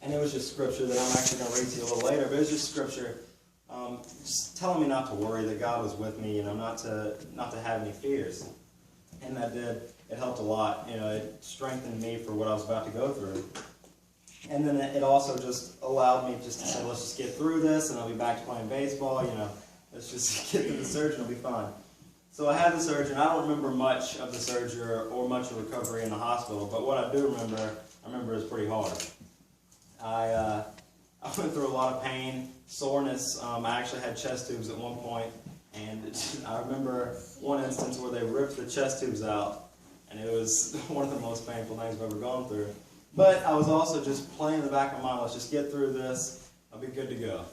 And it was just scripture that I'm actually going to read to you a little later, but it was just scripture just telling me not to worry, that God was with me, not to have any fears. And that it helped a lot. It strengthened me for what I was about to go through. And then it also just allowed me just to say, let's just get through this, and I'll be back to playing baseball. Let's just get through the surgery, and it'll be fine. So I had the surgery, and I don't remember much of the surgery or much of recovery in the hospital, but what I do remember, it was pretty hard. I went through a lot of pain, soreness. I actually had chest tubes at one point, and I remember one instance where they ripped the chest tubes out, and it was one of the most painful things I've ever gone through. But I was also just playing in the back of my mind, let's just get through this, I'll be good to go.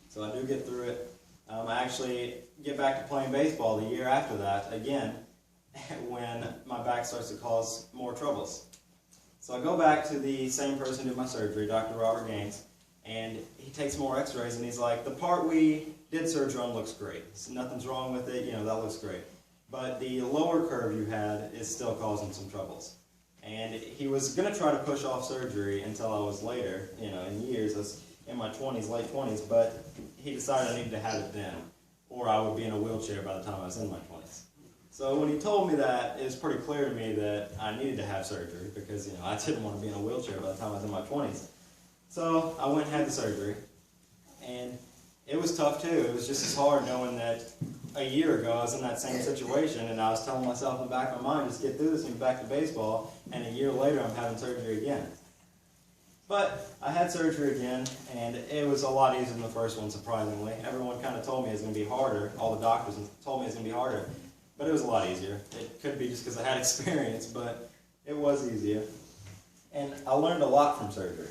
So I do get through it. I actually get back to playing baseball the year after that, again, when my back starts to cause more troubles. So I go back to the same person who did my surgery, Dr. Robert Gaines, and he takes more x-rays, and he's like, the part we did surgery on looks great. So nothing's wrong with it, that looks great. But the lower curve you had is still causing some troubles. And he was going to try to push off surgery until I was later, in years, I was in my 20s, late 20s, but he decided I needed to have it then, or I would be in a wheelchair by the time I was in my 20s. So when he told me that, it was pretty clear to me that I needed to have surgery because, I didn't want to be in a wheelchair by the time I was in my 20s. So I went and had the surgery, and it was tough too. It was just as hard knowing that a year ago I was in that same situation, and I was telling myself in the back of my mind, just get through this and get back to baseball, and a year later I'm having surgery again. But I had surgery again, and it was a lot easier than the first one, surprisingly. Everyone kind of told me it was going to be harder. All the doctors told me it was going to be harder, but it was a lot easier. It could be just because I had experience, but it was easier. And I learned a lot from surgery.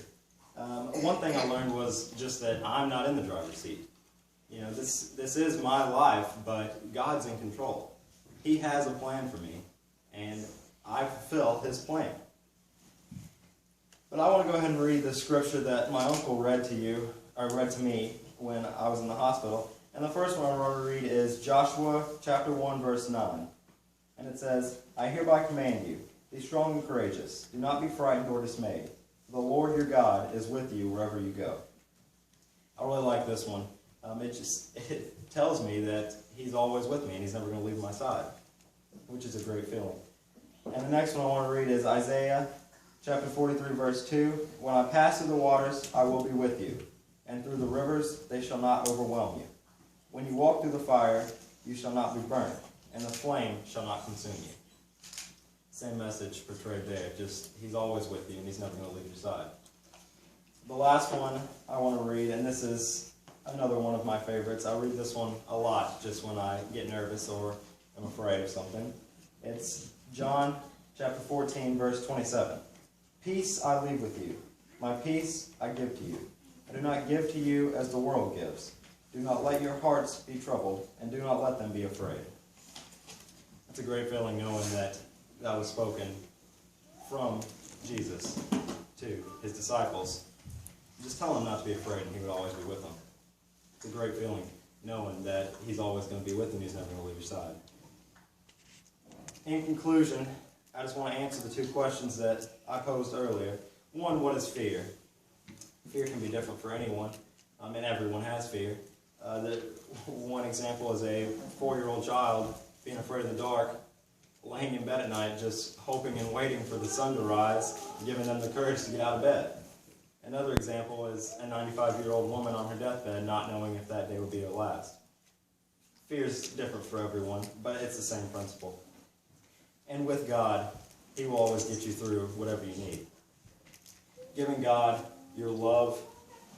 One thing I learned was just that I'm not in the driver's seat. This is my life, but God's in control. He has a plan for me, and I fulfill His plan. But I want to go ahead and read the scripture that my uncle read to me when I was in the hospital. And the first one I want to read is Joshua chapter 1, verse 9. And it says, I hereby command you, be strong and courageous. Do not be frightened or dismayed. The Lord your God is with you wherever you go. I really like this one. It tells me that He's always with me and He's never going to leave my side, which is a great feeling. And the next one I want to read is Isaiah chapter 43, verse 2. When I pass through the waters, I will be with you, and through the rivers, they shall not overwhelm you. When you walk through the fire, you shall not be burnt, and the flame shall not consume you. Same message portrayed there, just He's always with you and He's never going to leave your side. The last one I want to read, and this is another one of my favorites. I read this one a lot just when I get nervous or I'm afraid of something. It's John chapter 14, verse 27. Peace I leave with you. My peace I give to you. I do not give to you as the world gives. Do not let your hearts be troubled, and do not let them be afraid. It's a great feeling knowing that that was spoken from Jesus to His disciples. Just tell them not to be afraid, and He would always be with them. It's a great feeling knowing that He's always going to be with them. He's never going to leave your side. In conclusion, I just want to answer the two questions that I posed earlier. One, what is fear? Fear can be different for anyone, and everyone has fear. One example is a 4-year-old child being afraid of the dark, laying in bed at night just hoping and waiting for the sun to rise, giving them the courage to get out of bed. Another example is a 95-year-old woman on her deathbed not knowing if that day would be her last. Fear is different for everyone, but it's the same principle. And with God, He will always get you through whatever you need. Giving God your love,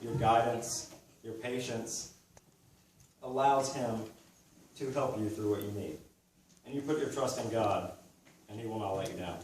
your guidance, your patience allows Him to help you through what you need. And you put your trust in God, and He will not let you down.